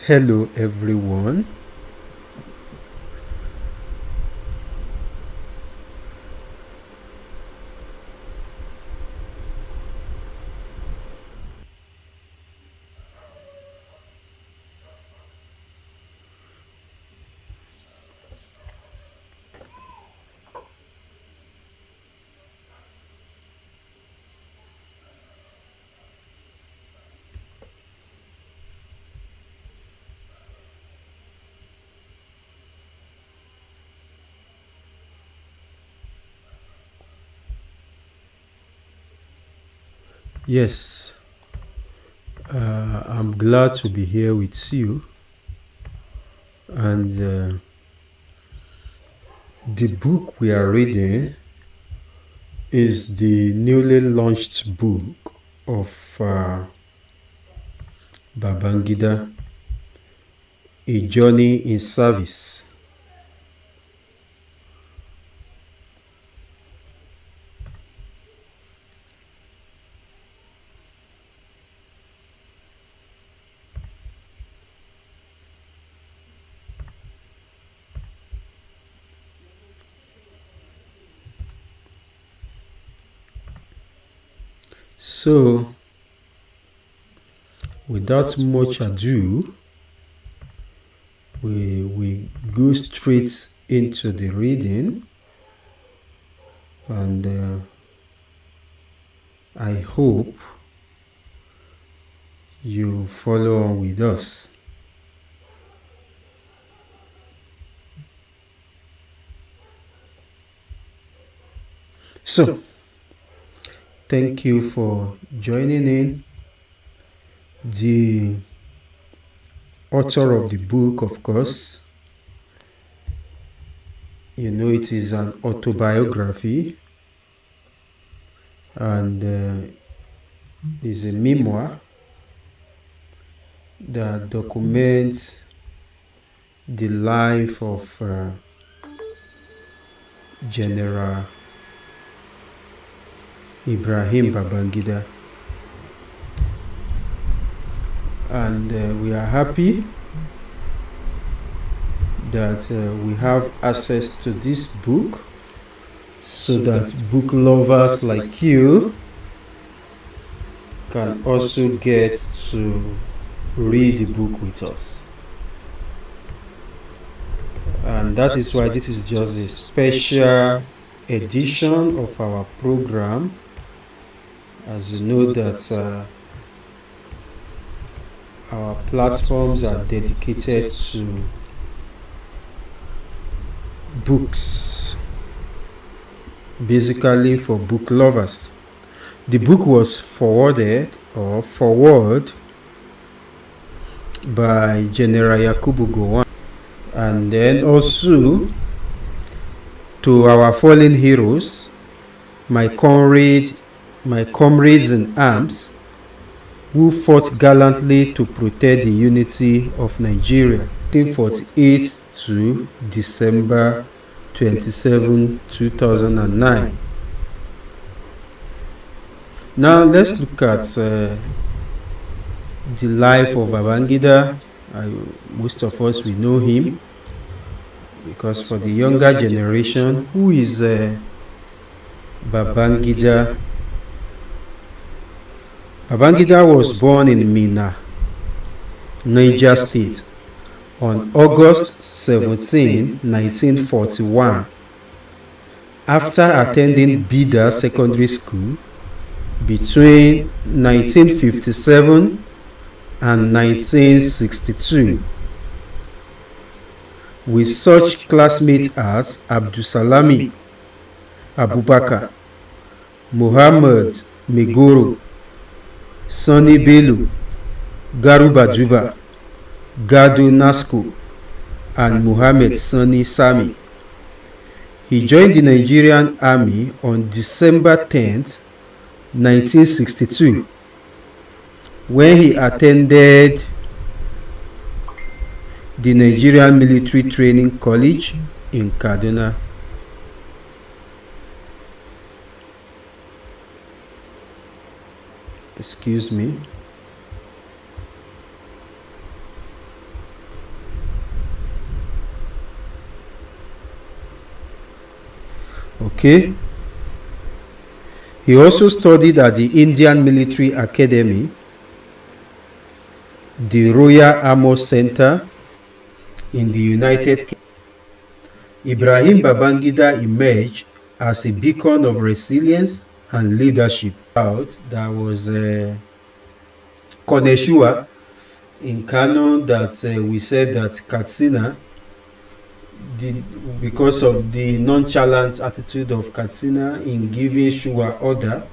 Hello everyone. Yes, I'm glad to be here with you, and the book we are reading is the newly launched book of Babangida, A Journey in Service. So, without much ado, we go straight into the reading, and I hope you follow on with us. So, thank you for joining in. The author of the book, of course, it is an autobiography, and is a memoir that documents the life of General Ibrahim Babangida, and we are happy that we have access to this book so that book lovers like you can also get to read the book with us. And that is why this is just a special edition of our program. As you know that our platforms are dedicated to books, basically for book lovers. The book was forward by General Yakubu Gowon, and then also to our fallen heroes, my comrades in arms, who fought gallantly to protect the unity of Nigeria, 1948 to December 27, 2009. Now let's look at the life of Babangida. Most of us, we know him, because for the younger generation, who is Babangida? Babangida was born in Minna, Niger State, on August 17, 1941. After attending Bida Secondary School between 1957 and 1962, with such classmates as Abdusalami Abubakar, Muhammad Megoro, Sani Bello, Garuba Juba, Gado Nasco, and Muhammad Sani Sami. He joined the Nigerian Army on December 10, 1962, when he attended the Nigerian Military Training College in Kaduna. Excuse me. Okay. He also studied at the Indian Military Academy, the Royal Armor Center in the United Kingdom. Ibrahim Babangida emerged as a beacon of resilience and leadership. That was Koneshua in Kano, that we said that Katsina, because of the nonchalant attitude of Katsina in giving Shua order,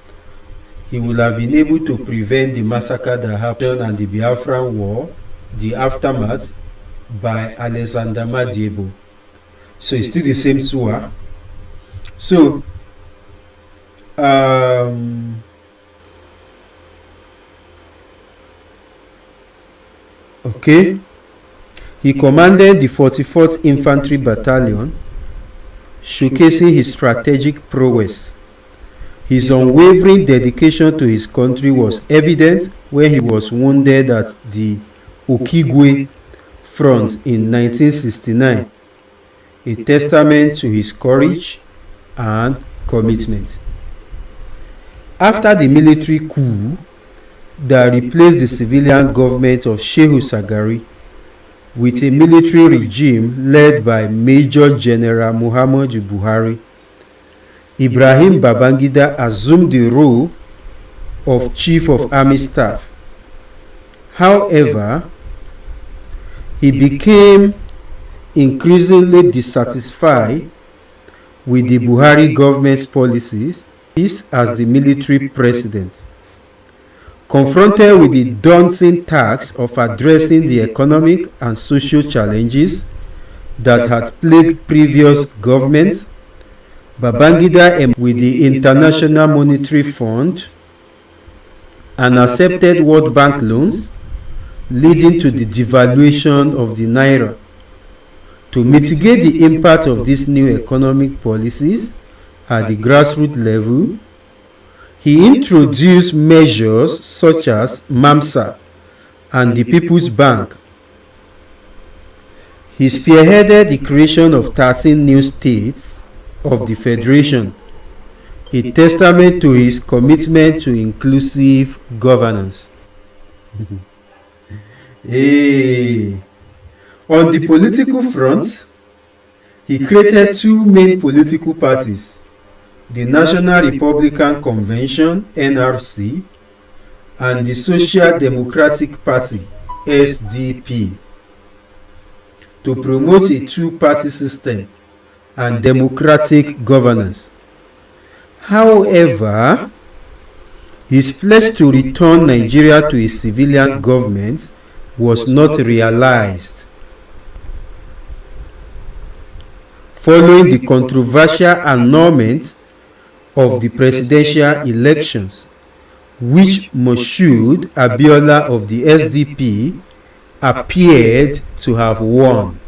he would have been able to prevent the massacre that happened and the Biafran War, the aftermath, by Alexander Madiebo. So it's still the same Sua. So okay, he commanded the 44th Infantry Battalion, showcasing his strategic prowess. His unwavering dedication to his country was evident when he was wounded at the Okigwe front in 1969, a testament to his courage and commitment. After the military coup that replaced the civilian government of Shehu Shagari with a military regime led by Major General Muhammadu Buhari, Ibrahim Babangida assumed the role of Chief of Army Staff. However, he became increasingly dissatisfied with the Buhari government's policies as the military president. Confronted with the daunting task of addressing the economic and social challenges that had plagued previous governments, Babangida emerged with the International Monetary Fund and accepted World Bank loans, leading to the devaluation of the Naira. To mitigate the impact of these new economic policies at the grassroots level, he introduced measures such as MAMSA and the People's Bank. He spearheaded the creation of 13 new states of the Federation, a testament to his commitment to inclusive governance. Hey. On the political front, he created two main political parties, the National Republican Convention (NRC) and the Social Democratic Party (SDP), to promote a two-party system and democratic governance. However, his pledge to return Nigeria to a civilian government was not realized. Following the controversial annulment of the presidential elections, which Moshood Abiola of the SDP appeared to have won.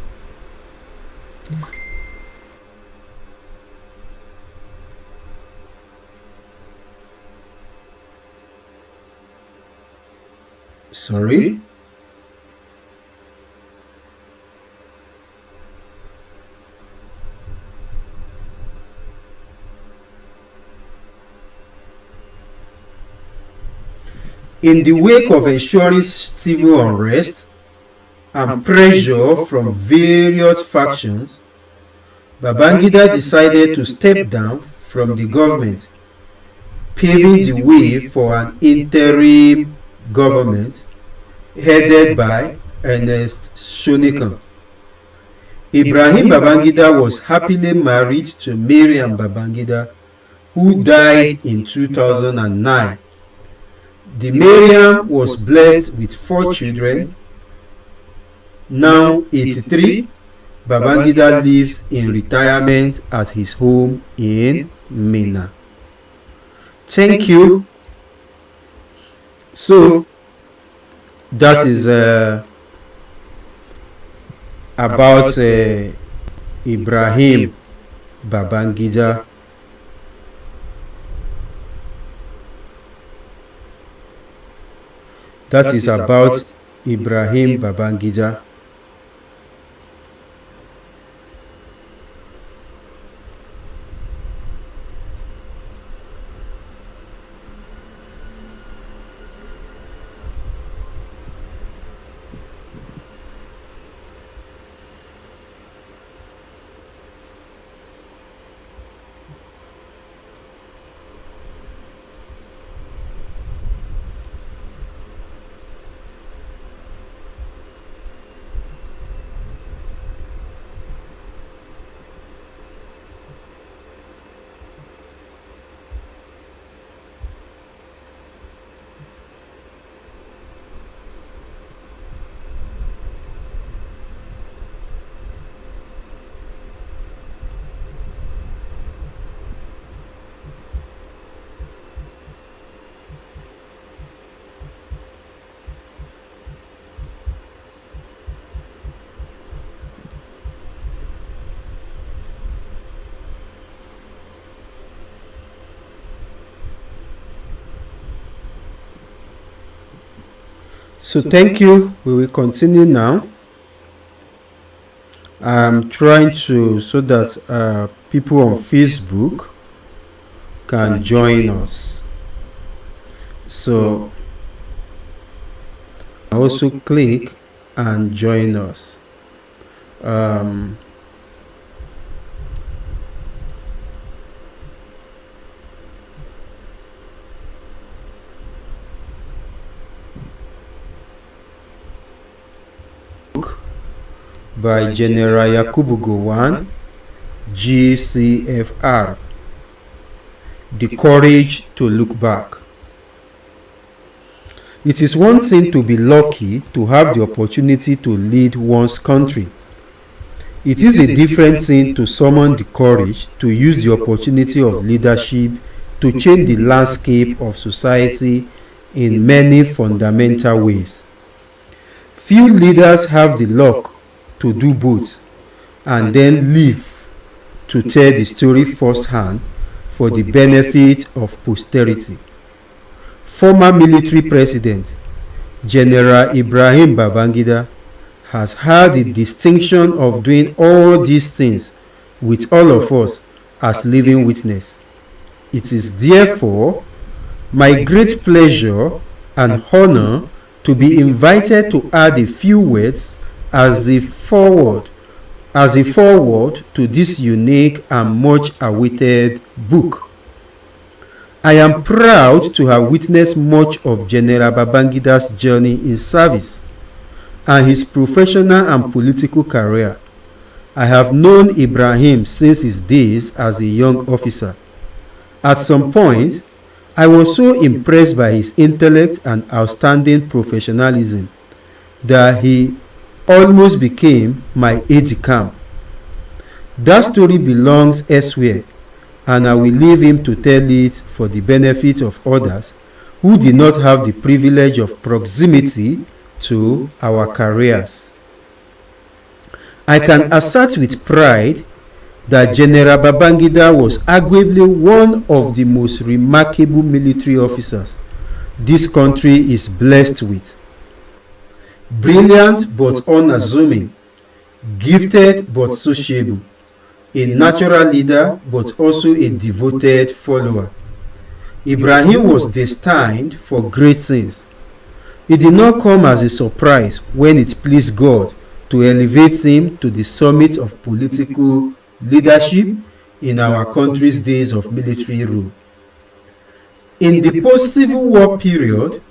Sorry? In the wake of ensuring civil unrest and pressure from various factions, Babangida decided to step down from the government, paving the way for an interim government headed by Ernest Shonekan. Ibrahim Babangida was happily married to Mariam Babangida, who died in 2009. The Mariam was blessed with 4 children. Now 83, Babangida lives in retirement at his home in Minna. Thank you. So that is about Ibrahim Babangida. That is about Ibrahim Babangida. So thank you. We will continue now. I'm trying to so that people on Facebook can join us. So also click and join us. By General Yakubu Gowon, GCFR. The courage to look back. It is one thing to be lucky to have the opportunity to lead one's country. It is a different thing to summon the courage to use the opportunity of leadership to change the landscape of society in many fundamental ways. Few leaders have the luck to do both and then live to tell the story firsthand for the benefit of posterity. Former military president General Ibrahim Babangida has had the distinction of doing all these things with all of us as living witness. It is therefore my great pleasure and honor to be invited to add a few words as a forward to this unique and much awaited book. I am proud to have witnessed much of General Babangida's journey in service and his professional and political career. I have known Ibrahim since his days as a young officer. At some point, I was so impressed by his intellect and outstanding professionalism that he almost became my aide-de-camp. That story belongs elsewhere, and I will leave him to tell it for the benefit of others who did not have the privilege of proximity to our careers. I can assert with pride that General Babangida was arguably one of the most remarkable military officers this country is blessed with. Brilliant but unassuming, gifted but sociable, a natural leader but also a devoted follower. Ibrahim was destined for great things. It did not come as a surprise when it pleased God to elevate him to the summit of political leadership in our country's days of military rule. In the post-Civil War period,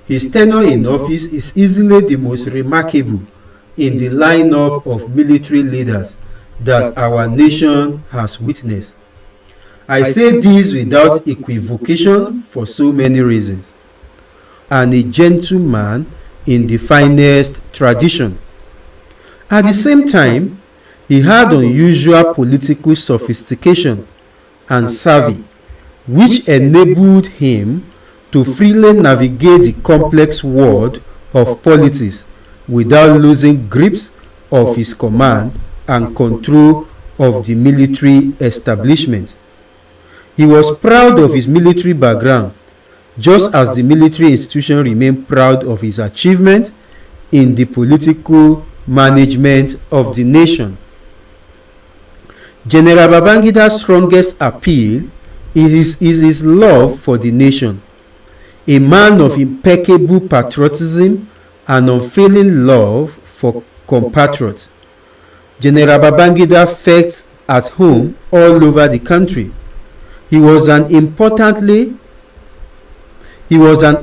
his tenure in office is easily the most remarkable in the lineup of military leaders that our nation has witnessed. I say this without equivocation for so many reasons. And a gentleman in the finest tradition. At the same time, he had unusual political sophistication and savvy, which enabled him to freely navigate the complex world of politics without losing grips of his command and control of the military establishment. He was proud of his military background, just as the military institution remained proud of his achievements in the political management of the nation. General Babangida's strongest appeal is his love for the nation. A man of impeccable patriotism and unfailing love for compatriots, General Babangida felt at home all over the country. He was an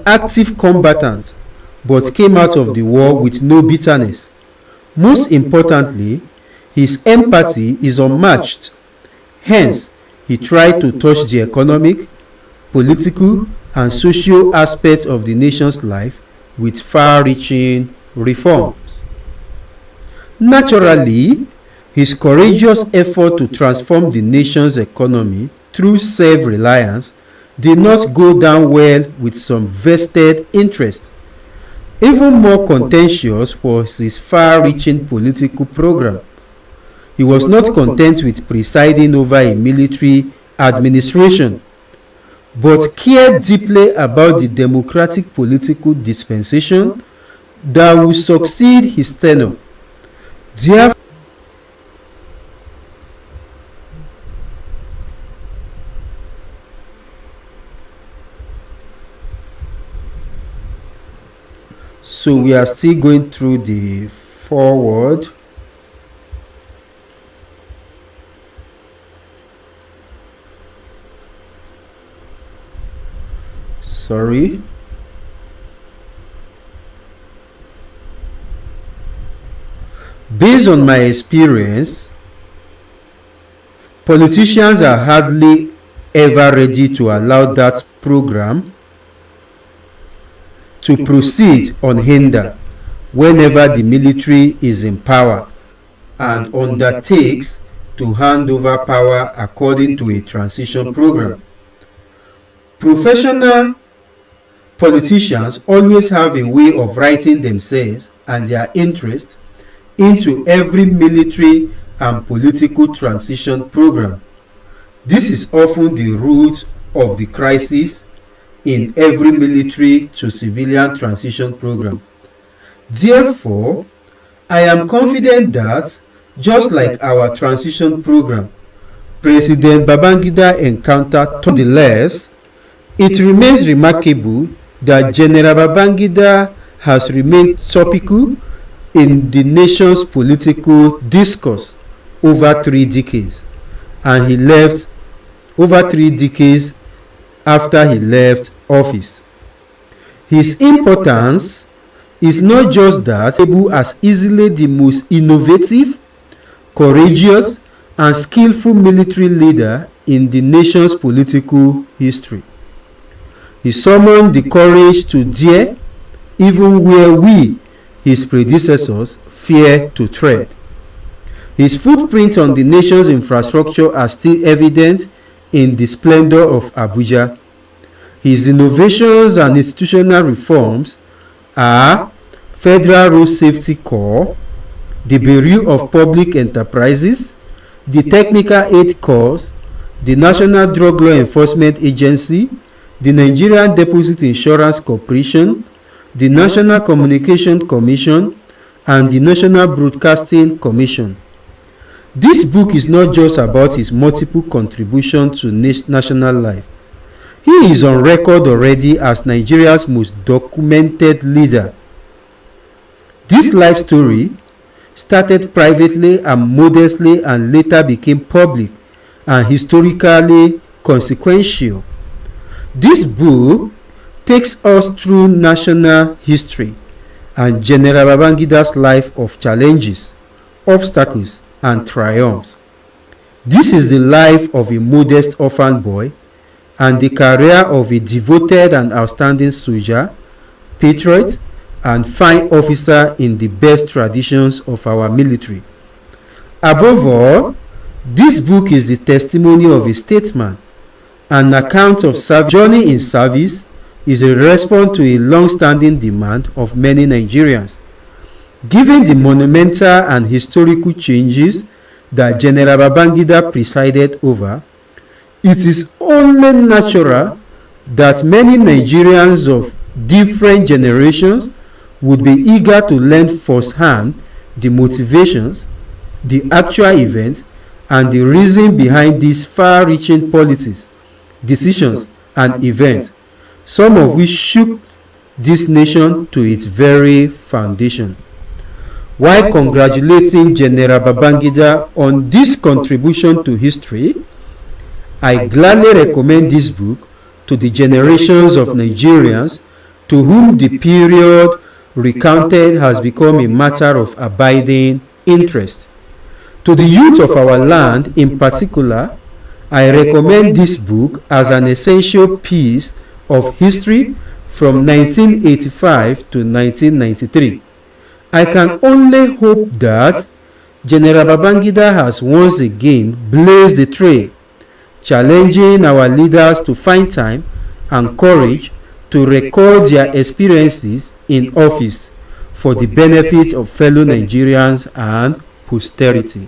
active combatant, but came out of the war with no bitterness. Most importantly, his empathy is unmatched. Hence, he tried to touch the economic, political, and social aspects of the nation's life with far-reaching reforms. Naturally, his courageous effort to transform the nation's economy through self-reliance did not go down well with some vested interests. Even more contentious was his far-reaching political program. He was not content with presiding over a military administration, but cared deeply about the democratic political dispensation that will succeed his tenure. Therefore, so we are still going through the forward. Sorry. Based on my experience, politicians are hardly ever ready to allow that program to proceed unhindered whenever the military is in power and undertakes to hand over power according to a transition program. Professional politicians always have a way of writing themselves and their interests into every military and political transition program. This is often the root of the crisis in every military to civilian transition program. Therefore, I am confident that, just like our transition program, President Babangida encountered nonetheless, it remains remarkable that General Babangida has remained topical in the nation's political discourse over 3 decades, and he left over 3 decades after he left office. His importance is not just that able as easily the most innovative, courageous, and skillful military leader in the nation's political history. He summoned the courage to dare even where we, his predecessors, fear to tread. His footprint on the nation's infrastructure are still evident in the splendor of Abuja. His innovations and institutional reforms are Federal Road Safety Corps, the Bureau of Public Enterprises, the Technical Aid Corps, the National Drug Law Enforcement Agency, the Nigerian Deposit Insurance Corporation, the National Communication Commission, and the National Broadcasting Commission. This book is not just about his multiple contributions to national life. He is on record already as Nigeria's most documented leader. This life story started privately and modestly and later became public and historically consequential. This book takes us through national history and General Babangida's life of challenges, obstacles, and triumphs. This is the life of a modest orphan boy and the career of a devoted and outstanding soldier, patriot, and fine officer in the best traditions of our military. Above all, this book is the testimony of a statesman. An account of journey in service is a response to a long-standing demand of many Nigerians. Given the monumental and historical changes that General Babangida presided over, it is only natural that many Nigerians of different generations would be eager to learn firsthand the motivations, the actual events, and the reason behind these far-reaching policies, decisions, and events, some of which shook this nation to its very foundation. While congratulating General Babangida on this contribution to history, I gladly recommend this book to the generations of Nigerians to whom the period recounted has become a matter of abiding interest. To the youth of our land in particular, I recommend this book as an essential piece of history from 1985 to 1993. I can only hope that General Babangida has once again blazed the trail, challenging our leaders to find time and courage to record their experiences in office for the benefit of fellow Nigerians and posterity.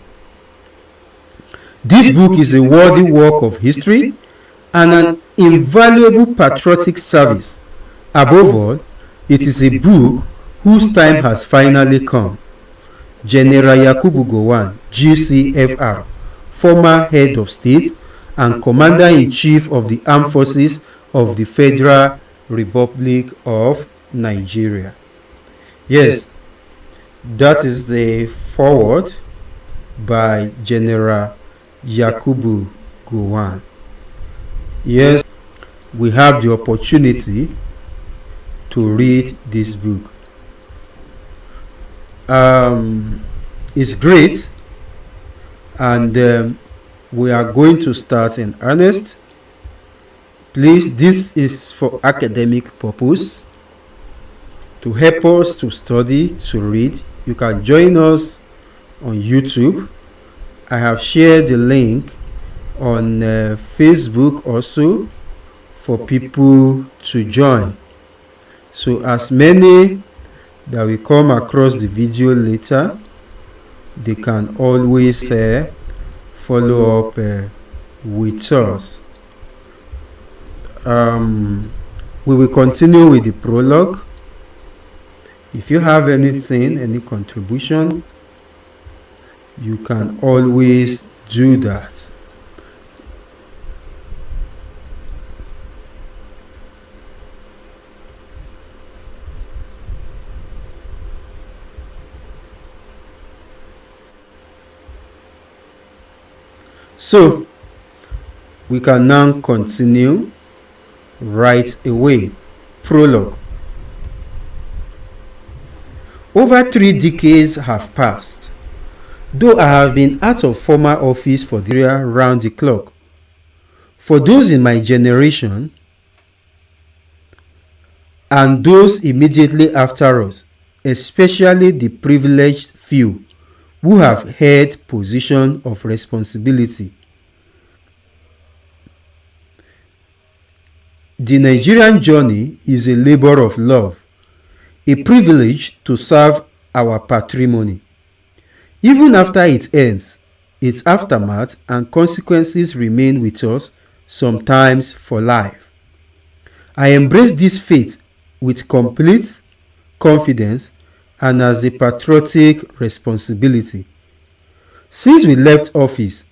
This book is a worthy work of history and an invaluable patriotic service. Above all, it is a book whose time has finally come. General Yakubu Gowon, GCFR, former head of state and commander-in-chief of the armed forces of the Federal Republic of Nigeria. Yes, that is the foreword by General Yakubu Gowon. Yes, we have the opportunity to read this book. It's great, and we are going to start in earnest. Please, this is for academic purpose, to help us to study, to read. You can join us on YouTube. I have shared the link on Facebook also for people to join. So as many that will come across the video later, they can always follow up with us. We will continue with the prologue. If you have anything, any contribution, you can always do that. So, we can now continue right away. Prologue. Over 3 decades have passed, though I have been out of former office for the year round the clock. For those in my generation and those immediately after us, especially the privileged few who have held position of responsibility, the Nigerian journey is a labor of love, a privilege to serve our patrimony. Even after it ends, its aftermath and consequences remain with us, sometimes for life. I embrace this fate with complete confidence and as a patriotic responsibility. Since we left office,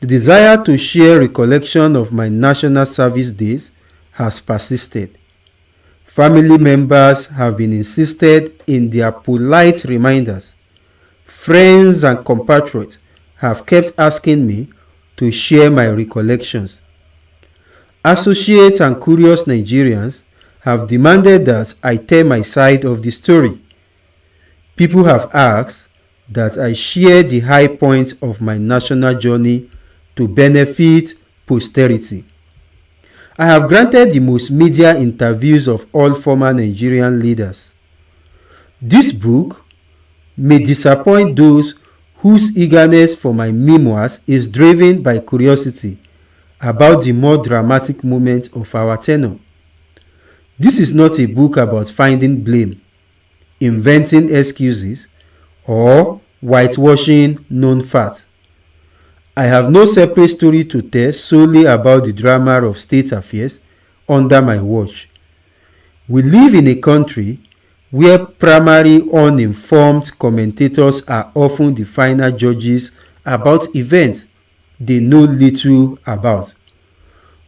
the desire to share recollection of my national service days has persisted. Family members have been insisted in their polite reminders. Friends and compatriots have kept asking me to share my recollections. Associates and curious Nigerians have demanded that I tell my side of the story. People have asked that I share the high points of my national journey to benefit posterity. I have granted the most media interviews of all former Nigerian leaders. This book may disappoint those whose eagerness for my memoirs is driven by curiosity about the more dramatic moments of our tenure. This is not a book about finding blame, inventing excuses, or whitewashing known facts. I have no separate story to tell solely about the drama of state affairs under my watch. We live in a country where primary uninformed commentators are often the final judges about events they know little about.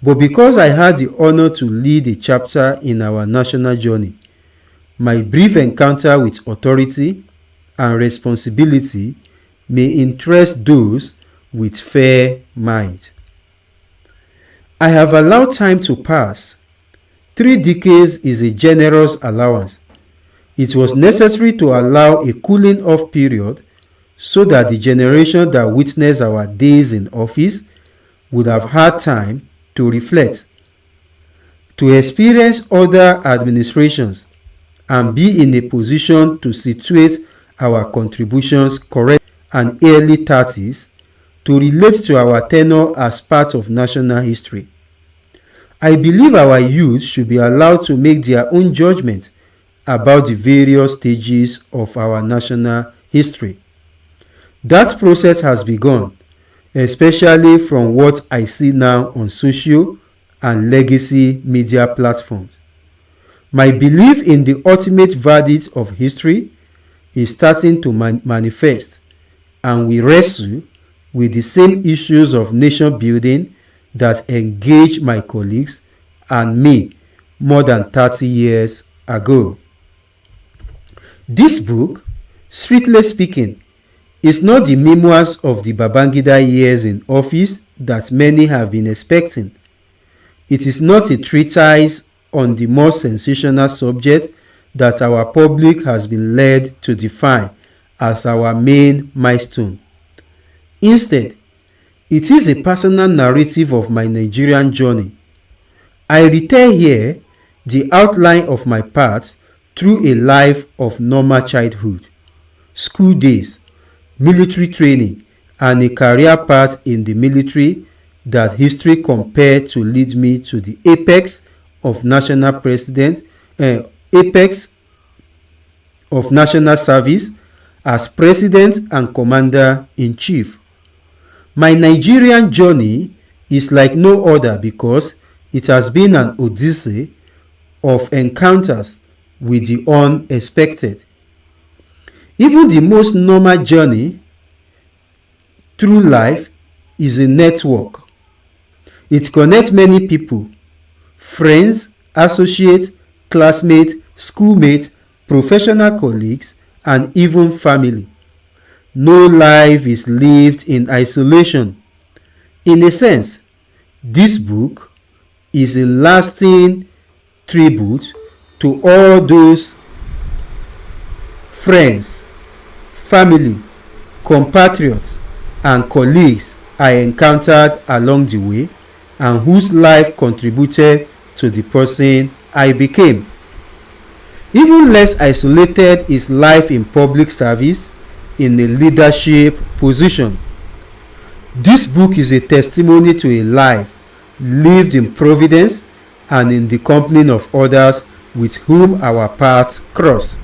But because I had the honor to lead a chapter in our national journey, my brief encounter with authority and responsibility may interest those with fair mind. I have allowed time to pass. 3 decades is a generous allowance. It was necessary to allow a cooling off period so that the generation that witnessed our days in office would have had time to reflect, to experience other administrations, and be in a position to situate our contributions correctly and early 30s to relate to our tenure as part of national history. I believe our youth should be allowed to make their own judgment about the various stages of our national history. That process has begun, especially from what I see now on social and legacy media platforms. My belief in the ultimate verdict of history is starting to manifest, and we wrestle with the same issues of nation building that engaged my colleagues and me more than 30 years ago. This book, strictly speaking, is not the memoirs of the Babangida years in office that many have been expecting. It is not a treatise on the more sensational subject that our public has been led to define as our main milestone. Instead, it is a personal narrative of my Nigerian journey. I retell here the outline of my path through a life of normal childhood, school days, military training, and a career path in the military that history compared to lead me to the apex of national service as President and Commander-in-Chief. My Nigerian journey is like no other because it has been an odyssey of encounters with the unexpected. Even the most normal journey through life is a network. It connects many people, friends, associates, classmates, schoolmates, professional colleagues, and even family. No life is lived in isolation. In a sense, this book is a lasting tribute to all those friends, family, compatriots, and colleagues I encountered along the way and whose life contributed to the person I became. Even less isolated is life in public service in a leadership position. This book is a testimony to a life lived in providence and in the company of others with whom our paths crossed.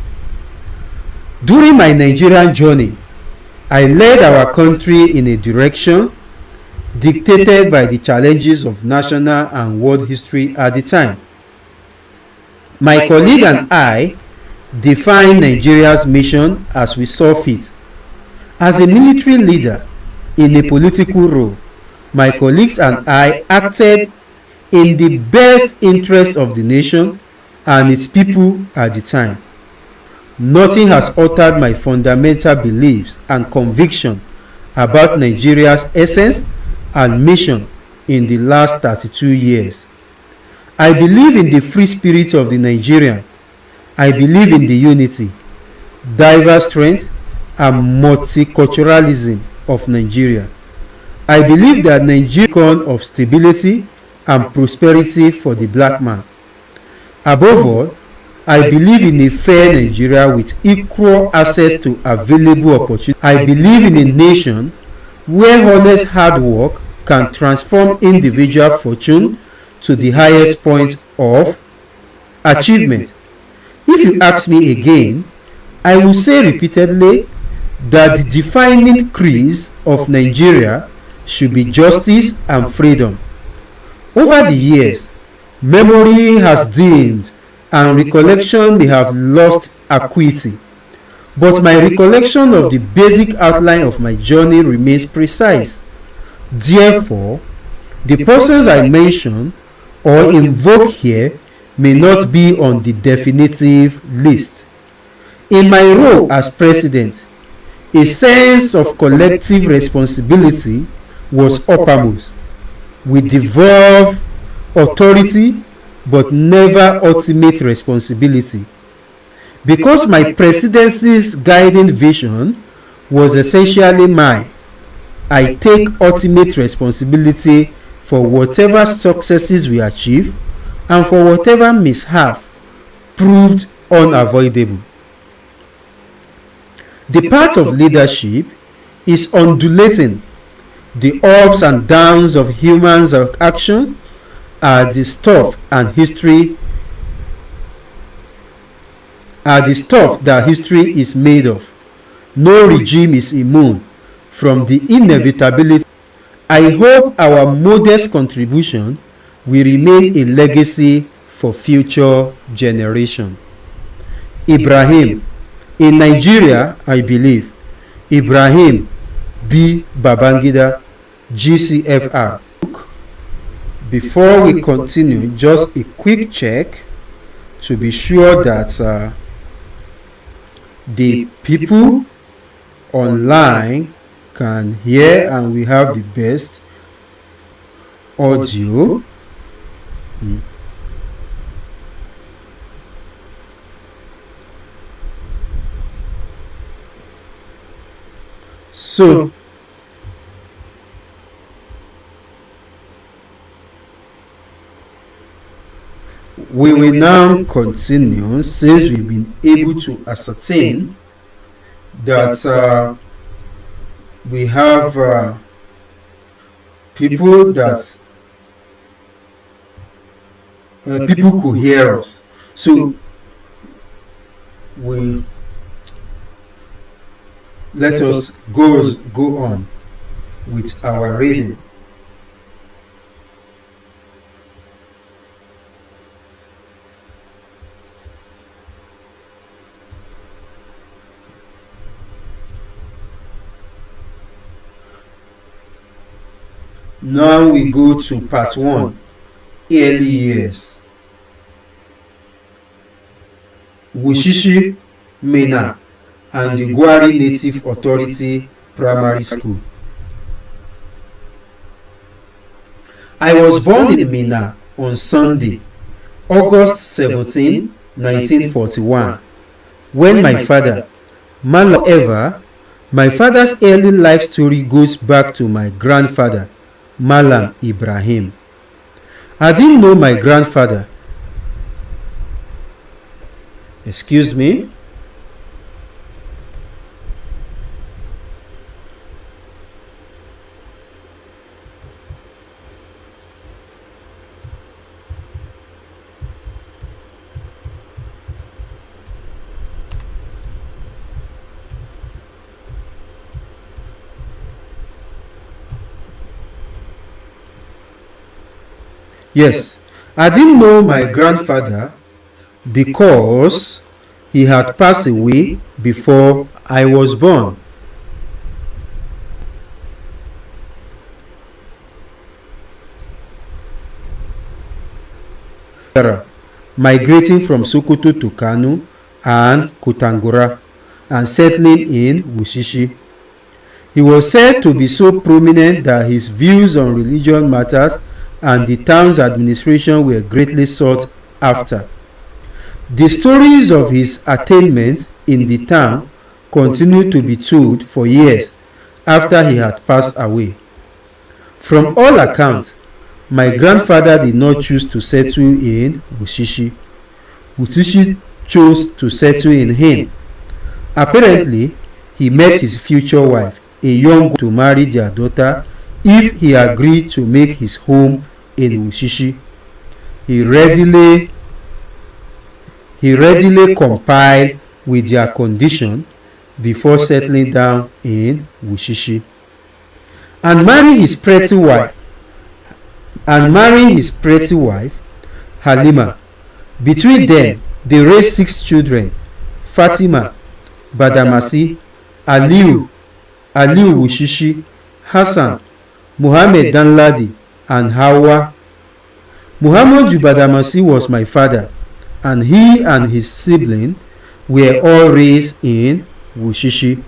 During my Nigerian journey, I led our country in a direction dictated by the challenges of national and world history at the time. My colleague and I defined Nigeria's mission as we saw fit. As a military leader in a political role, my colleagues and I acted in the best interest of the nation and its people at the time. Nothing has altered my fundamental beliefs and conviction about Nigeria's essence and mission in the last 32 years. I believe in the free spirit of the Nigerian. I believe in the unity, diverse strength, and multiculturalism of Nigeria. I believe that Nigeria is a beacon of stability and prosperity for the black man. Above all, I believe in a fair Nigeria with equal access to available opportunities. I believe in a nation where honest hard work can transform individual fortune to the highest point of achievement. If you ask me again, I will say repeatedly that the defining creed of Nigeria should be justice and freedom. Over the years, memory has dimmed and recollection may have lost acuity, but my recollection of the basic outline of my journey remains precise. Therefore, the persons I mention or invoke here may not be on the definitive list. In my role as president, a sense of collective responsibility was uppermost. We devolve authority but never ultimate responsibility. Because my presidency's guiding vision was essentially mine, I take ultimate responsibility for whatever successes we achieve and for whatever mishap proved unavoidable. The path of leadership is undulating. The ups and downs of humans' action are the stuff that history is made of. No regime is immune from the inevitability. I hope our modest contribution will remain a legacy for future generation. Ibrahim. In Nigeria, I believe, Ibrahim B. Babangida, GCFR. Before we continue, just a quick check to be sure that the people online can hear and we have the best audio. So we will now continue, since we've been able to ascertain that we have people that people could hear us. So let us go on with our reading. Now we go to part 1, early years. Wushishi, Mena, and the Gwari Native Authority Primary School. I was born in Mina on Sunday, August 17, 1941, when my father, however, my father's early life story goes back to my grandfather, Malam Ibrahim. I didn't know my grandfather. Excuse me. Yes, I didn't know my grandfather because he had passed away before I was born. Migrating from Sokoto to Kano and Kotangora and settling in Wushishi. He was said to be so prominent that his views on religion matters and the town's administration were greatly sought after. The stories of his attainments in the town continued to be told for years after he had passed away. From all accounts, my grandfather did not choose to settle in Wushishi. Wushishi chose to settle in him. Apparently, he met his future wife, a young woman, to marry their daughter if he agreed to make his home in Wushishi. He readily complied with their condition before settling down in Wushishi and marrying his pretty wife, Halima. Between them, they raised 6 children: Fatima, Badamasi, Aliu Wushishi, Hassan, Muhammad Danladi, and Hawa. Muhammad Badamasi was my father, and he and his sibling were all raised in Wushishi.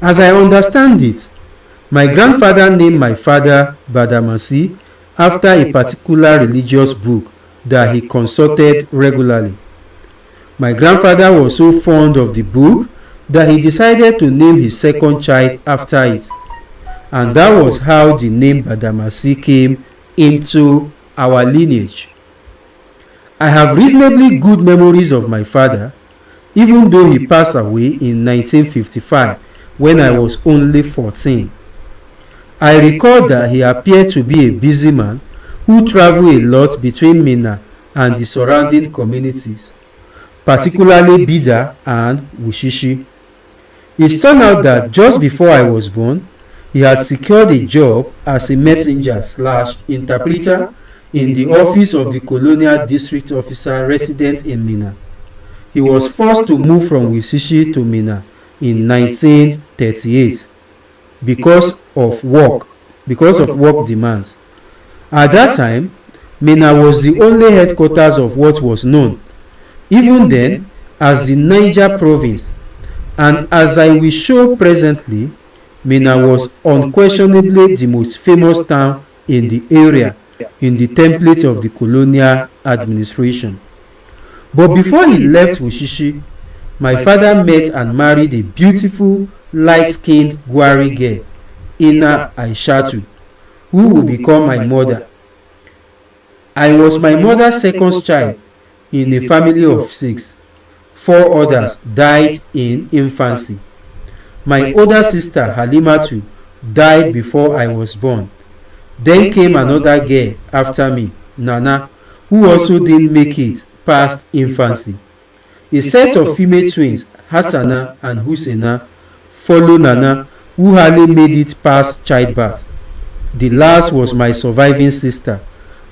As I understand it, my grandfather named my father Badamasi after a particular religious book that he consulted regularly. My grandfather was so fond of the book that he decided to name his second child after it, and that was how the name Badamasi came into our lineage. I have reasonably good memories of my father, even though he passed away in 1955 when I was only 14. I recall that he appeared to be a busy man who traveled a lot between Mina and the surrounding communities, particularly Bida and Wushishi. It turned out that just before I was born, he had secured a job as a messenger/interpreter in the office of the colonial district officer resident in Minna. He was forced to move from Wushishi to Minna in 1938 because of work demands. At that time, Minna was the only headquarters of what was known, even then, as the Niger province, and as I will show presently, Minna was unquestionably the most famous town in the area in the template of the colonial administration. But before he left Wushishi, my father met and married a beautiful, light-skinned Gwari girl, Ina Aishatu, who would become my mother. I was my mother's second child in a family of 6. 4 others died in infancy. My older sister, Halimatu, died before I was born. Then came another girl after me, Nana, who also didn't make it past infancy. A set of female twins, Hassana and Husseina, followed Nana, who hardly made it past childbirth. The last was my surviving sister,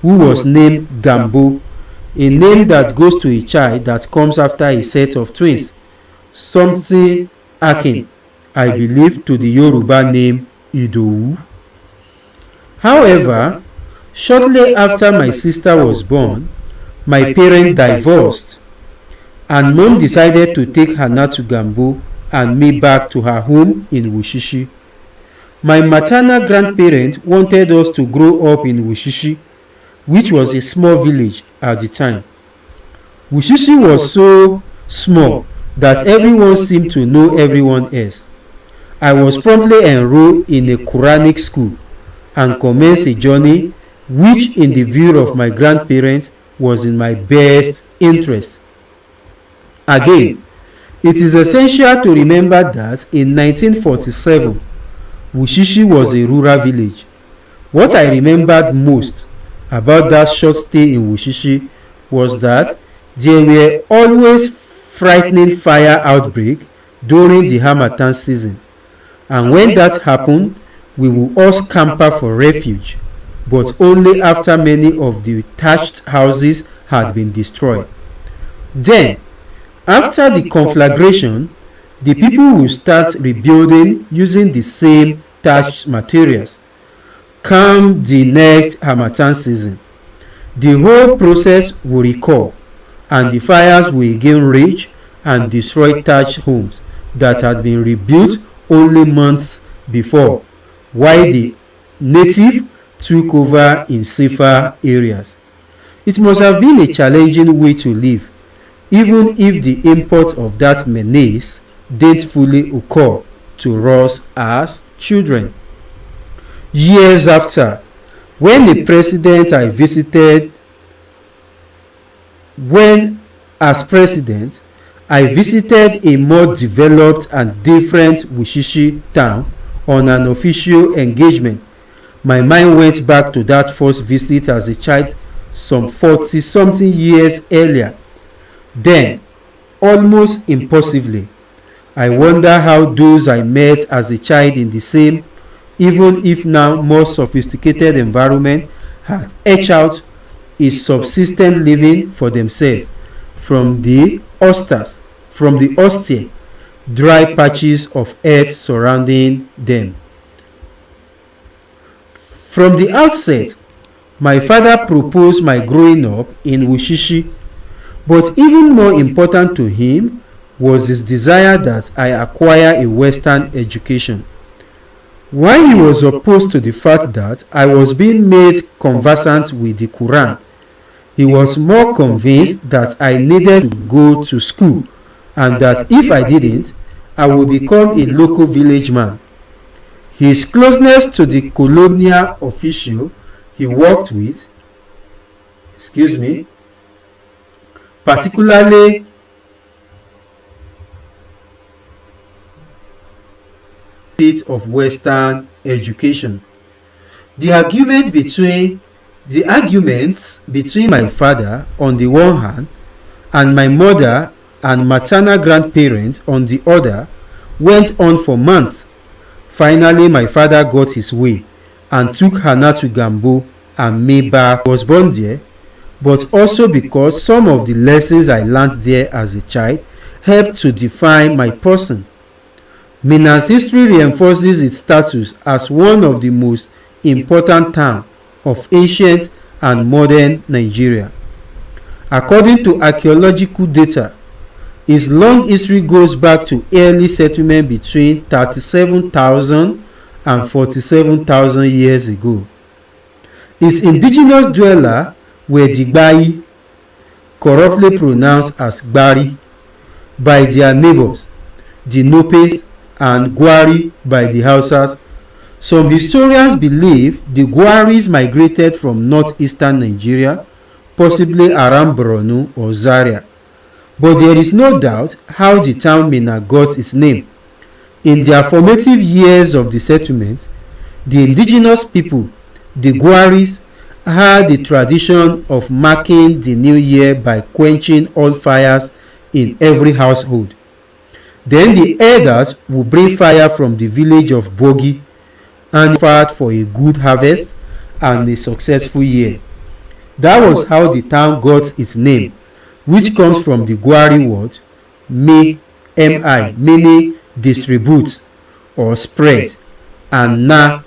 who was named Gambo, a name that goes to a child that comes after a set of twins, something akin, I believe, to the Yoruba name Idowu. However, shortly after my sister was born, my parents divorced, and Mom decided to take Hanatu Gambo and me back to her home in Wushishi. My maternal grandparents wanted us to grow up in Wushishi, which was a small village at the time. Wushishi was so small that everyone seemed to know everyone else. I was promptly enrolled in a Quranic school and commenced a journey which, in the view of my grandparents, was in my best interest. Again, it is essential to remember that in 1947, Wushishi was a rural village. What I remembered most about that short stay in Wushishi was that there were always frightening fire outbreaks during the Harmattan season, and when that happened, we would all scamper for refuge, but only after many of the thatched houses had been destroyed. Then, after the conflagration, the people will start rebuilding using the same thatched materials. Come the next Harmattan season, the whole process will recur, and the fires will again rage and destroy thatched homes that had been rebuilt only months before, while the native took over in safer areas. It must have been a challenging way to live, even if the import of that menace didn't fully occur to us as children. Years after, when as president I visited a more developed and different Wushishi town on an official engagement, my mind went back to that first visit as a child some 40-something years earlier. Then, almost impulsively, I wonder how those I met as a child in the same, even if now more sophisticated environment, had etched out a subsistent living for themselves from the austere, dry patches of earth surrounding them. From the outset, my father proposed my growing up in Wushishi, but even more important to him was his desire that I acquire a Western education. While he was opposed to the fact that I was being made conversant with the Quran, he was more convinced that I needed to go to school and that if I didn't, I would become a local village man. His closeness to the colonial official he worked with, particularly of Western education. The arguments between my father on the one hand and my mother and maternal grandparents on the other went on for months. Finally, my father got his way and took Hanatu Gambo and Maybach was born there, but also because some of the lessons I learned there as a child helped to define my person. Minna's history reinforces its status as one of the most important towns of ancient and modern Nigeria. According to archaeological data, its long history goes back to early settlement between 37,000 and 47,000 years ago. Its indigenous dwellers were the Gbai, corruptly pronounced as Gbari, by their neighbors, the Nopes, and Gwari by the Hausas. Some historians believe the Gwaris migrated from northeastern Nigeria, possibly around Borno or Zaria, but there is no doubt how the town Minna got its name. In their formative years of the settlement, the indigenous people, the Gwaris, had the tradition of marking the new year by quenching all fires in every household. Then the elders would bring fire from the village of Bogi and offered for a good harvest and a successful year. That was how the town got its name, which comes from the Gwari word mi, meaning distribute or spread, and na,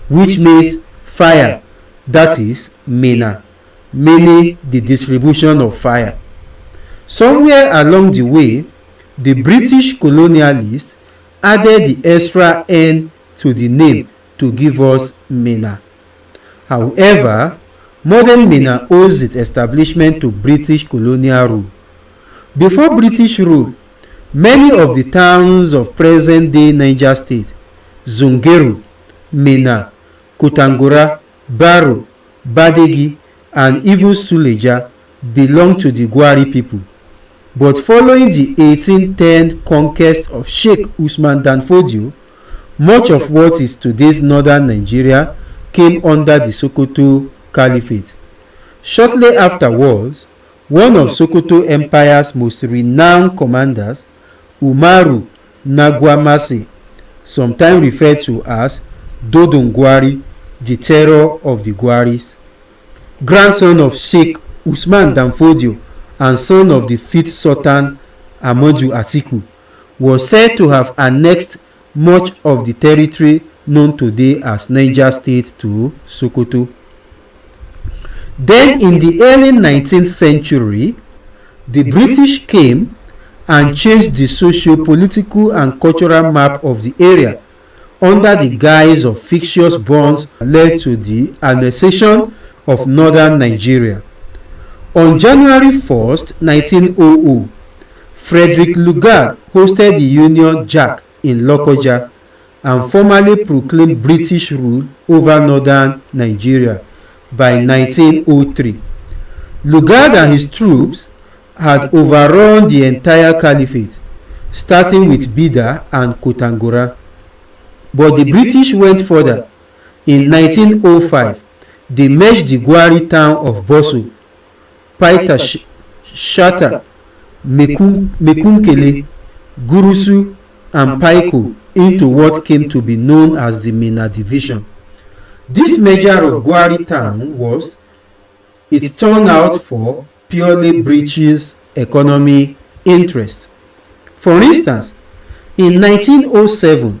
which means fire, that is Minna, meaning the distribution of fire. Somewhere along the way, the British colonialists added the extra N to the name to give us Minna. However, modern Minna owes its establishment to British colonial rule. Before British rule, many of the towns of present-day Niger State, Zungeru, Minna, Kotangora, Baro, Badegi, and even Suleja belonged to the Gwari people. But following the 1810 conquest of Sheikh Usman Dan Fodio, much of what is today's northern Nigeria came under the Sokoto Caliphate. Shortly afterwards, one of Sokoto Empire's most renowned commanders, Umaru Nagwamase, sometimes referred to as Dodon Gwari, the terror of the Gwaris, grandson of Sheikh Usman Dan Fodio and son of the 5th Sultan Amadu Atiku, was said to have annexed much of the territory known today as Niger State to Sokoto. Then in the early 19th century, the British came and changed the socio-political and cultural map of the area under the guise of fictitious bonds led to the annexation of northern Nigeria. On January 1st, 1900, Frederick Lugard hosted the Union Jack in Lokoja and formally proclaimed British rule over northern Nigeria by 1903. Lugard and his troops had overrun the entire caliphate, starting with Bida and Kotangora. But the British went further. In 1905, they merged the Gwari town of Boso, Paita Shata, Mekunkele, Gurusu, and Paiko into what came to be known as the Minna Division. This merger of Gwari town was, it turned out, for purely British economic interests. For instance, in 1907,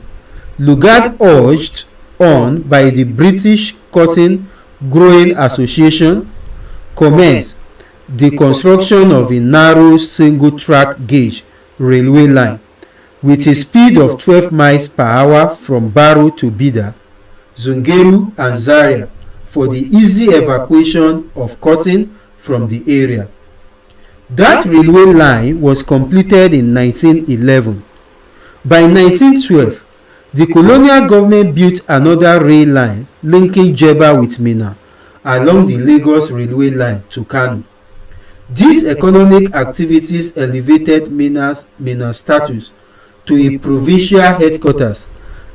Lugard, urged on by the British Cotton Growing Association, commenced the construction of a narrow single-track gauge railway line with a speed of 12 miles per hour from Baro to Bida, Zungeru, and Zaria for the easy evacuation of cotton from the area. That railway line was completed in 1911. By 1912, the colonial government built another rail line linking Jeba with Minna along the Lagos railway line to Kano. These economic activities elevated Minna's status to a provincial headquarters,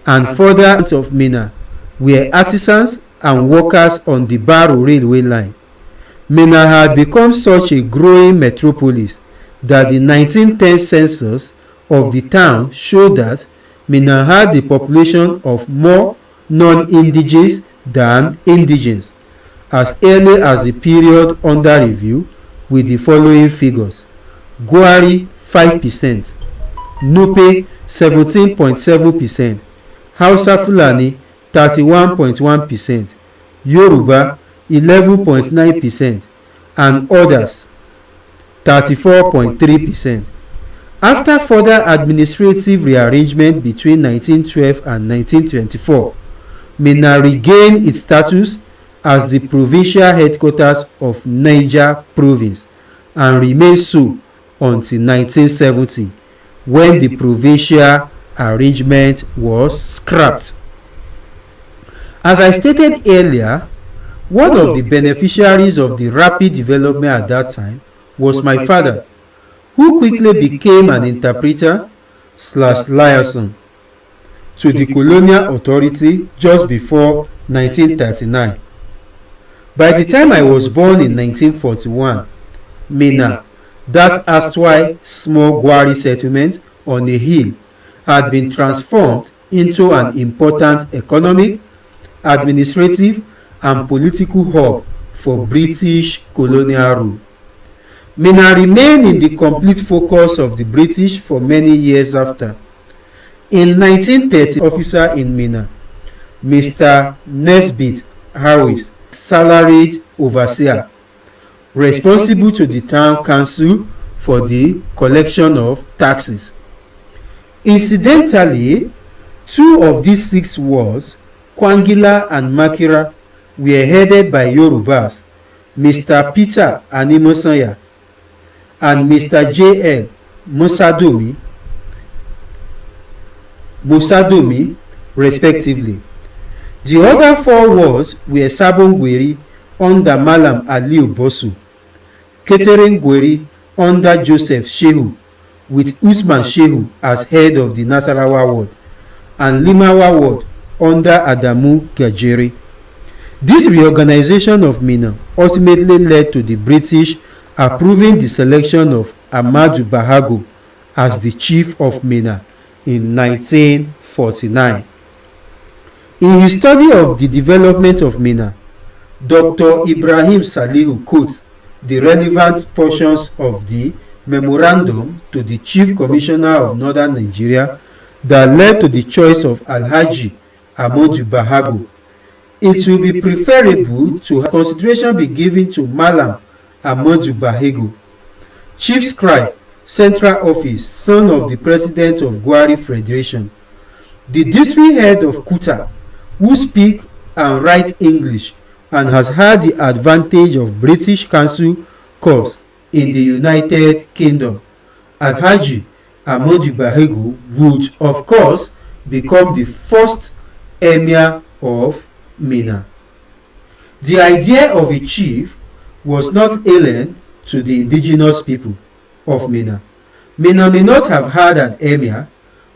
and further of Minna were artisans and workers on the Baro railway line. Minna had become such a growing metropolis that the 1910 census of the town showed that Minna had a population of more non-indigenous than indigens as early as the period under review with the following figures: Gwari 5%, Nupe 17.7%, Hausa Fulani 31.1%, Yoruba 11.9%, and others 34.3%. After further administrative rearrangement between 1912 and 1924, Minna regained its status as the provincial headquarters of Niger Province and remained so until 1970, when the provincial arrangement was scrapped. As I stated earlier, one of the beneficiaries of the rapid development at that time was my father, who quickly became an interpreter/liaison to the colonial authority just before 1939. By the time I was born in 1941, Minna, that erstwhile small Gwari settlement on a hill, had been transformed into an important economic, administrative, and political hub for British colonial rule. Minna remained in the complete focus of the British for many years after. In 1930, officer in Minna, Mr. Nesbitt Harris, salaried overseer, responsible to the town council for the collection of taxes. Incidentally, 2 of these 6 wards, Kwangila and Makira, were headed by Yorubas, Mr. Peter Animosanya and Mr. J.L. Musadomi, respectively. The other 4 wards were Sabon Gweri under Malam Aliu Bosu, Catering Gweri under Joseph Shehu, with Usman Shehu as head of the Nasarawa ward, and Limawa ward under Adamu Gajere. This reorganization of Minna ultimately led to the British approving the selection of Ahmadu Bahago as the chief of Minna in 1949. In his study of the development of Minna, Dr. Ibrahim Salihu quotes the relevant portions of the memorandum to the Chief Commissioner of Northern Nigeria that led to the choice of Alhaji Ahmadu Bahago. It will be preferable to consideration be given to Malam Ahmadu Bahago, Chief Scribe, Central Office, son of the President of Gwari Federation, the district head of Kuta, who speak and write English and has had the advantage of British Council course in the United Kingdom. Alhaji Ahmadu Bahago would, of course, become the first emir of Minna. The idea of a chief was not alien to the indigenous people of Minna. Minna may not have had an emir,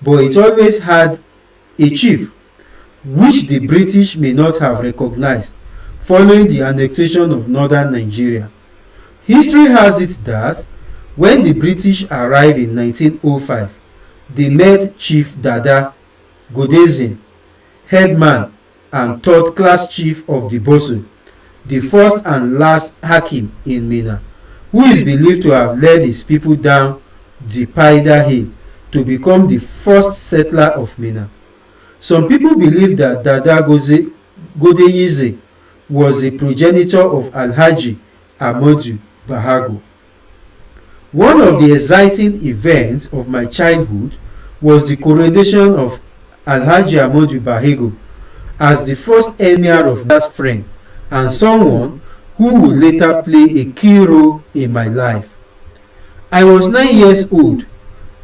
but it always had a chief, which the British may not have recognized following the annexation of northern Nigeria. History has it that when the British arrived in 1905, they met Chief Dada Godezin, headman and third-class chief of the Boso, the first and last Hakim in Minna, who is believed to have led his people down the Paida Hill to become the first settler of Minna. Some people believe that Dada Godeyize was a progenitor of Alhaji Ahmadu Bahago. One of the exciting events of my childhood was the coronation of Alhaji Ahmadu Bahago as the first emir of that friend and someone who would later play a key role in my life. I was 9 years old,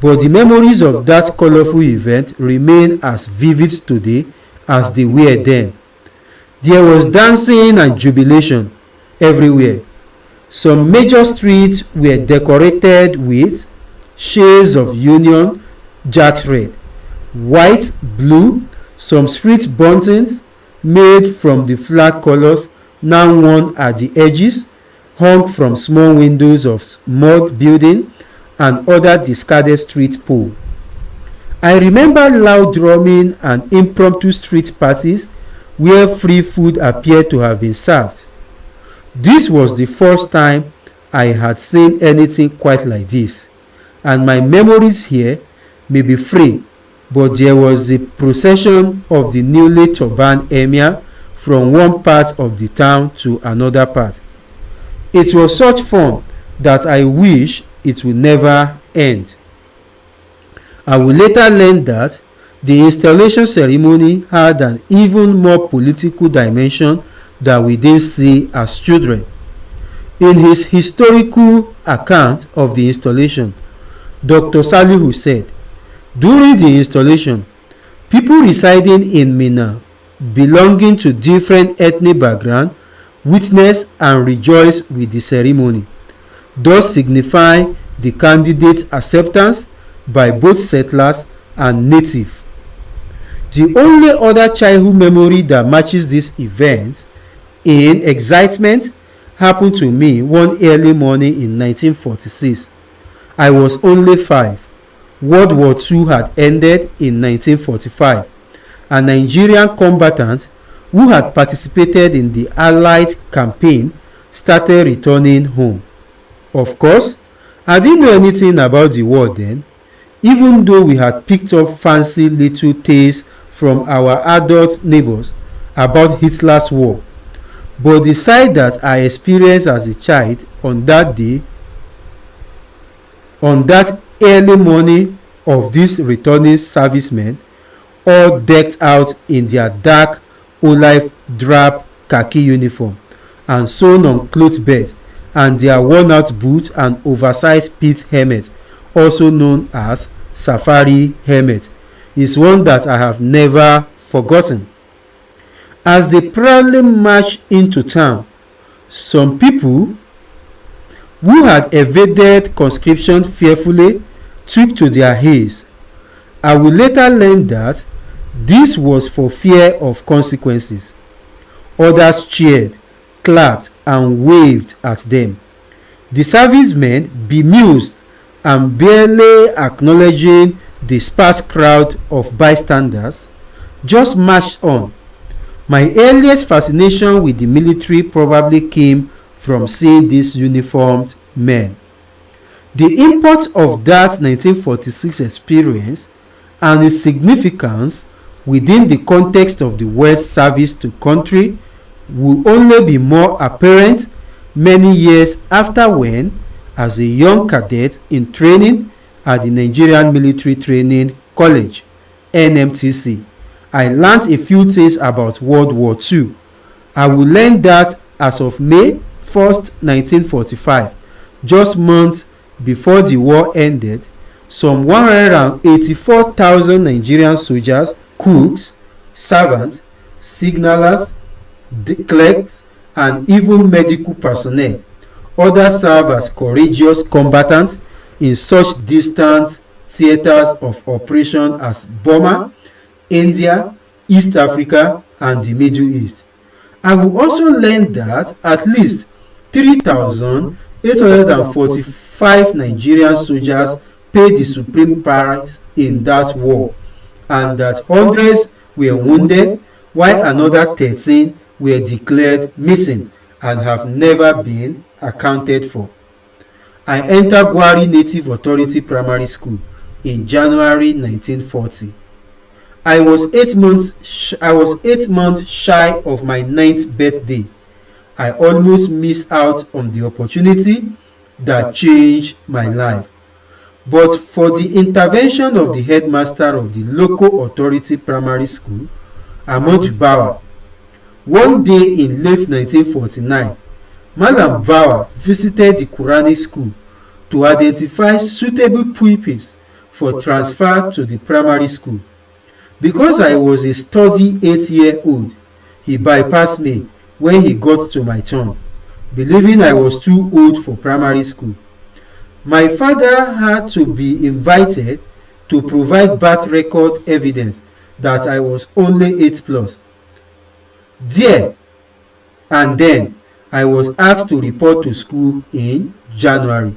but the memories of that colorful event remain as vivid today as they were then. There was dancing and jubilation everywhere. Some major streets were decorated with shades of Union Jack red, white, blue, some street buntings made from the flag colors now worn at the edges, hung from small windows of mud building and other discarded street pole. I remember loud drumming and impromptu street parties where free food appeared to have been served. This was the first time I had seen anything quite like this, and my memories here may be free, but there was a procession of the newly turbaned emir from one part of the town to another part. It was such fun that I wish it would never end. I will later learn that the installation ceremony had an even more political dimension than we did see as children. In his historical account of the installation, Dr. Salihu said, during the installation, people residing in Mina, belonging to different ethnic backgrounds, witnessed and rejoiced with the ceremony, thus signifying the candidate's acceptance by both settlers and natives. The only other childhood memory that matches this event in excitement happened to me one early morning in 1946. I was only 5. World War II had ended in 1945. A Nigerian combatant who had participated in the Allied campaign started returning home. Of course, I didn't know anything about the war then, even though we had picked up fancy little tales from our adult neighbors about Hitler's war. But the sight that I experienced as a child on that day, on that early morning of these returning servicemen, all decked out in their dark olive drab khaki uniform and sewn on cloth beds, and their worn-out boots and oversized pit helmet, also known as safari helmet, is one that I have never forgotten. As they proudly marched into town, some people who had evaded conscription fearfully took to their heels. I will later learn that this was for fear of consequences. Others cheered, clapped, and waved at them. The servicemen, bemused and barely acknowledging the sparse crowd of bystanders, just marched on. My earliest fascination with the military probably came from seeing these uniformed men. The import of that 1946 experience and its significance within the context of the world's service to country will only be more apparent many years after, when, as a young cadet in training at the Nigerian Military Training College, NMTC, I learned a few things about World War II. I will learn that as of May 1st, 1945, just months before the war ended, some 184,000 Nigerian soldiers, cooks, servants, signalers, clerks, and even medical personnel, others serve as courageous combatants in such distant theaters of operation as Burma, India, East Africa, and the Middle East. I will also learn that at least 3,845 Nigerian soldiers paid the supreme price in that war, and that hundreds were wounded, while another 13 were declared missing and have never been accounted for. I entered Gwari Native Authority Primary School in January 1940. I was 8 months shy of my 9th birthday. I almost missed out on the opportunity that changed my life. But for the intervention of the headmaster of the local authority primary school, Ahmadu Bawa, one day in late 1949, Malam Bawa visited the Quranic school to identify suitable pupils for transfer to the primary school. Because I was a sturdy 8-year-old, he bypassed me when he got to my turn, believing I was too old for primary school. My father had to be invited to provide birth record evidence that I was only 8 plus. There and then, I was asked to report to school in January.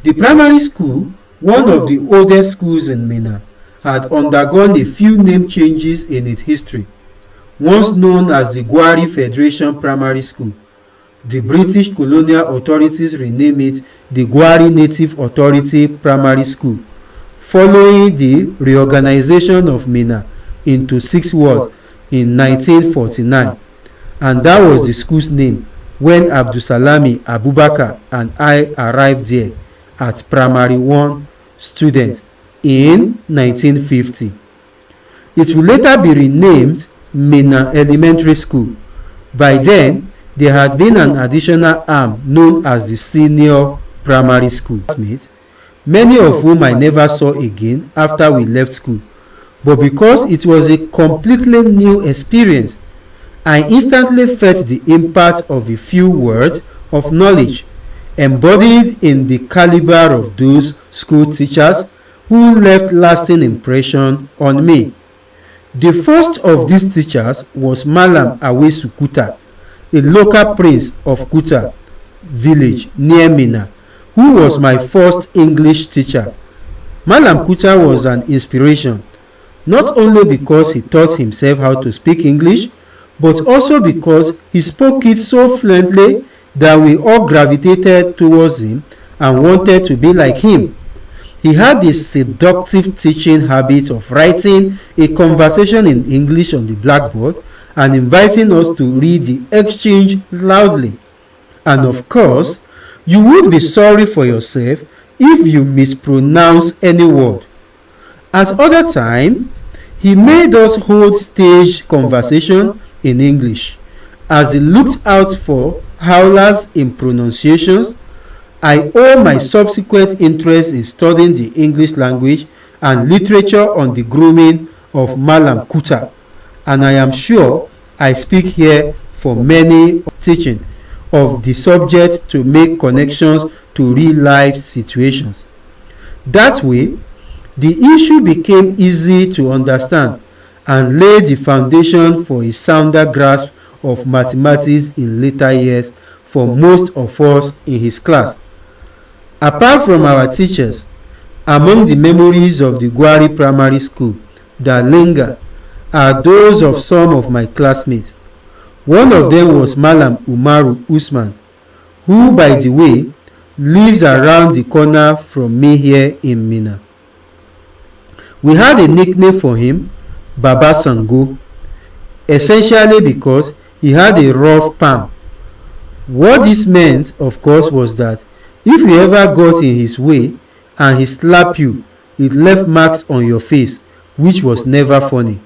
The primary school, one of the oldest schools in Minna, had undergone a few name changes in its history. once known as the Gwari Federation Primary School. The British colonial authorities renamed it the Gwari Native Authority Primary School, following the reorganization of Minna into 6 wards in 1949, and that was the school's name when Abdulsalami Abubakar and I arrived there as Primary 1 students in 1950. It will later be renamed Minna Elementary School. By then, there had been an additional arm known as the Senior Primary School, many of whom I never saw again after we left school. But because it was a completely new experience, I instantly felt the impact of a few words of knowledge embodied in the caliber of those school teachers who left lasting impression on me. The first of these teachers was Malam Awesu Kuta, a local prince of Kuta village near Minna, who was my first English teacher. Malam Kuta was an inspiration, not only because he taught himself how to speak English, but also because he spoke it so fluently that we all gravitated towards him and wanted to be like him. He had this seductive teaching habit of writing a conversation in English on the blackboard and inviting us to read the exchange loudly. And of course, you would be sorry for yourself if you mispronounce any word. At other times, he made us hold stage conversation in English. As he looked out for howlers in pronunciations, I owe my subsequent interest in studying the English language and literature on the grooming of Malam Kuta, and I am sure I speak here for many teaching of the subject to make connections to real life situations. That way, the issue became easy to understand and laid the foundation for a sounder grasp of mathematics in later years for most of us in his class. Apart from our teachers, among the memories of the Gwari Primary School that linger are those of some of my classmates. One of them was Malam Umaru Usman, who, by the way, lives around the corner from me here in Minna. We had a nickname for him, Baba Sango, essentially because he had a rough palm. What this meant, of course, was that if you ever got in his way and he slapped you, it left marks on your face, which was never funny.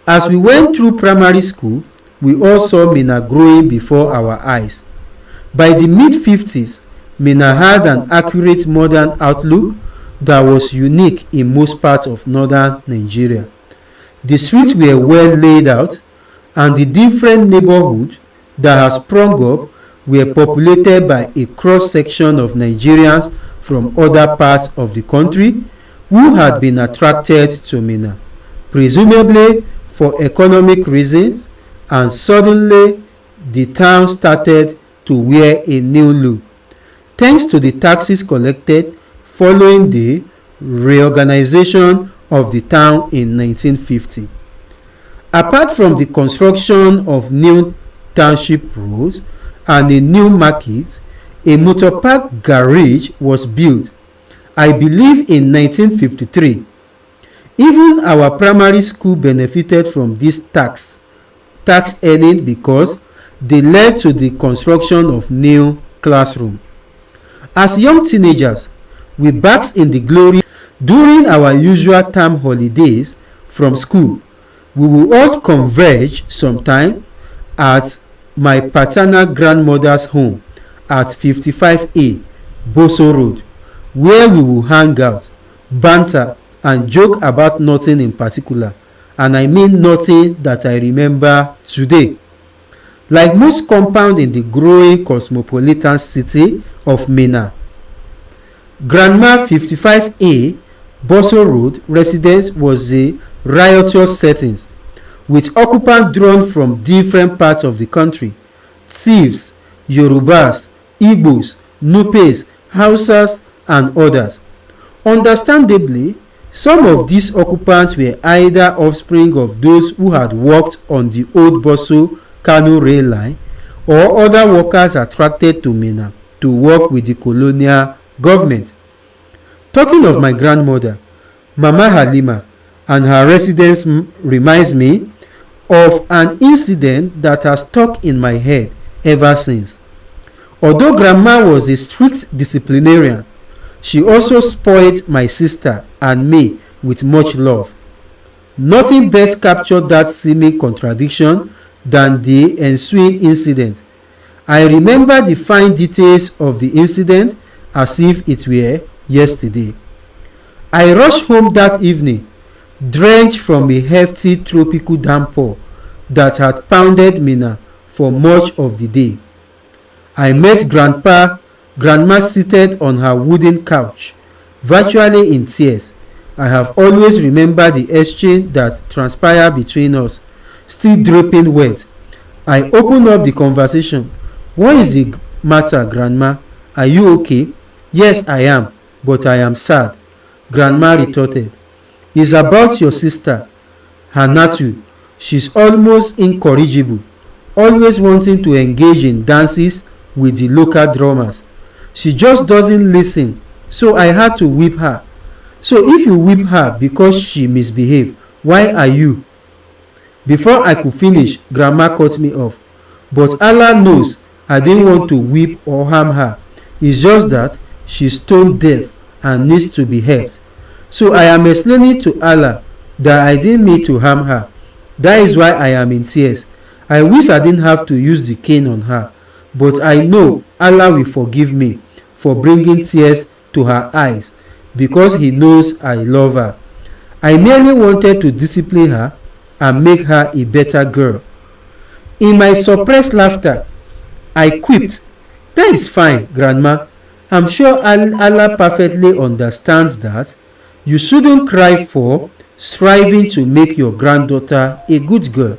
As we went through primary school, we all saw Minna growing before our eyes. By the mid-50s, Minna had an accurate modern outlook that was unique in most parts of northern Nigeria. The streets were well laid out, and the different neighborhoods that had sprung up were populated by a cross-section of Nigerians from other parts of the country who had been attracted to Minna, presumably for economic reasons, and suddenly the town started to wear a new look, thanks to the taxes collected following the reorganization of the town in 1950. Apart from the construction of new township roads and a new market, a motor park garage was built, I believe in 1953. Even our primary school benefited from this tax earning because they led to the construction of new classrooms. As young teenagers, we basked in the glory. During our usual term holidays from school, we will all converge sometime at my paternal grandmother's home at 55A Boso Road, where we will hang out, banter, and joke about nothing in particular, and I mean nothing that I remember today. Like most compounds in the growing cosmopolitan city of Minna, Grandma 55A Boso Road residence was a riotous setting, with occupants drawn from different parts of the country: thieves, Yorubas, Igbos, Nupes, Hausas, and others. Understandably, Some of these occupants were either offspring of those who had worked on the old Boso-Kano rail line or other workers attracted to Minna to work with the colonial government. Talking of my grandmother, Mama Halima, and her residence reminds me of an incident that has stuck in my head ever since. Although Grandma was a strict disciplinarian, she also spoiled my sister and me with much love. Nothing best captured that seeming contradiction than the ensuing incident. I remember the fine details of the incident as if it were yesterday. I rushed home that evening, drenched from a hefty tropical downpour that had pounded Minna for much of the day. I met Grandma seated on her wooden couch, virtually in tears. I have always remembered the exchange that transpired between us, still dripping wet. I opened up the conversation. "What is the matter, Grandma? Are you okay?" "Yes, I am, but I am sad," Grandma retorted. "It's about your sister, Hanatu. She's almost incorrigible, always wanting to engage in dances with the local drummers. She just doesn't listen, so I had to whip her." "So if you whip her because she misbehaved, why are you?" Before I could finish, Grandma cut me off. "But Allah knows I didn't want to whip or harm her. It's just that she's stone deaf and needs to be helped. So I am explaining to Allah that I didn't mean to harm her. That is why I am in tears. I wish I didn't have to use the cane on her, but I know Allah will forgive me for bringing tears to her eyes because He knows I love her. I merely wanted to discipline her and make her a better girl." In my suppressed laughter, I quipped, "That is fine, Grandma. I'm sure Allah perfectly understands that. You shouldn't cry for striving to make your granddaughter a good girl."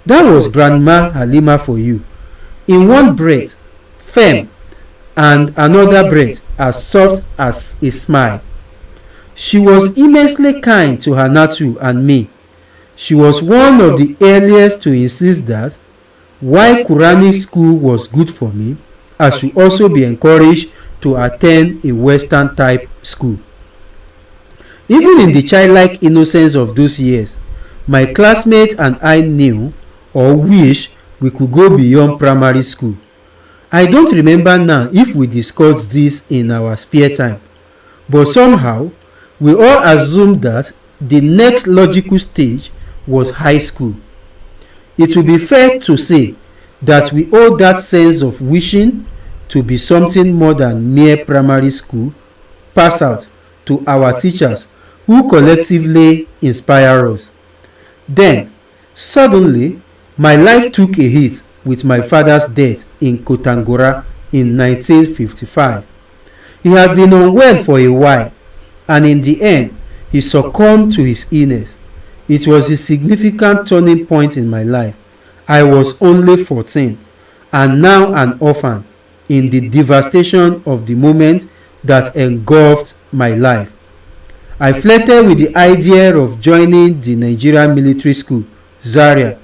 That was Grandma Halima for you. In one breath, firm, and another breath as soft as a smile. She was immensely kind to Hanatu and me. She was one of the earliest to insist that, while Quranic school was good for me, I should also be encouraged to attend a Western type school. Even in the childlike innocence of those years, my classmates and I knew or wished we could go beyond primary school. I don't remember now if we discussed this in our spare time, but somehow we all assumed that the next logical stage was high school. It would be fair to say that we owe that sense of wishing to be something more than mere primary school pass out to our teachers who collectively inspire us. Then, suddenly, my life took a hit with my father's death in Kotangora in 1955. He had been unwell for a while, and in the end, he succumbed to his illness. It was a significant turning point in my life. I was only 14, and now an orphan in the devastation of the moment that engulfed my life. I flirted with the idea of joining the Nigerian military school, Zaria,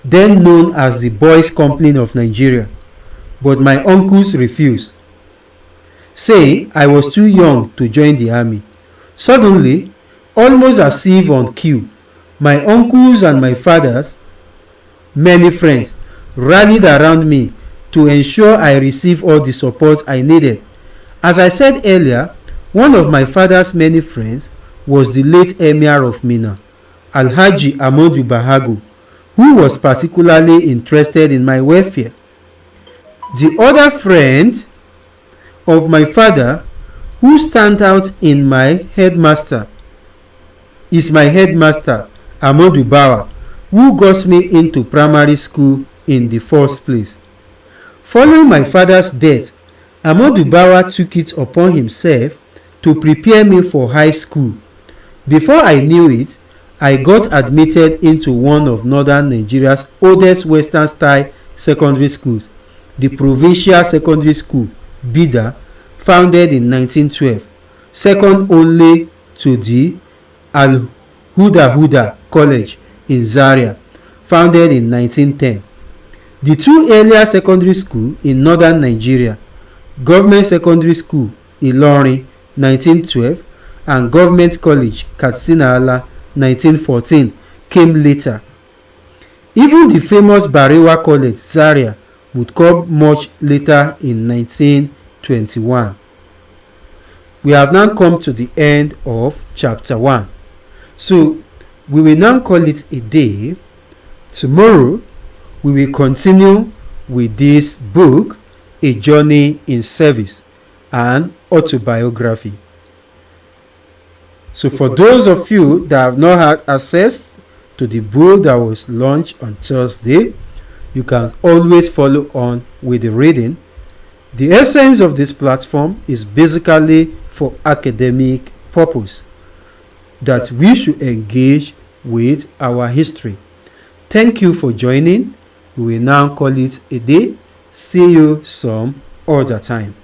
then known as the Boys' Company of Nigeria, but my uncles refused, saying I was too young to join the army. Suddenly, almost as if on cue, my uncles and my father's many friends rallied around me to ensure I received all the support I needed. As I said earlier, one of my father's many friends was the late Emir of Minna, Alhaji Amodu Bahago, who was particularly interested in my welfare. The other friend of my father who stands out in my headmaster is my headmaster, Amodu Bawa, who got me into primary school in the first place. Following my father's death, Amodu Bawa took it upon himself to prepare me for high school. Before I knew it, I got admitted into one of northern Nigeria's oldest Western style secondary schools, the Provincial Secondary School, Bida, founded in 1912, second only to the Al-Huda College in Zaria, founded in 1910. The two earlier secondary schools in northern Nigeria, Government Secondary School Ilorin 1912 and Government College Katsina Ala 1914, came later. Even the famous Barewa College Zaria would come much later in 1921. We have now come to the end of chapter 1. So we will now call it a day. Tomorrow we will continue with this book, A Journey in Service, an autobiography. So for those of you that have not had access to the book that was launched on Thursday, you can always follow on with the reading. The essence of this platform is basically for academic purpose, that we should engage with our history. Thank you for joining. We will now call it a day. See you some other time.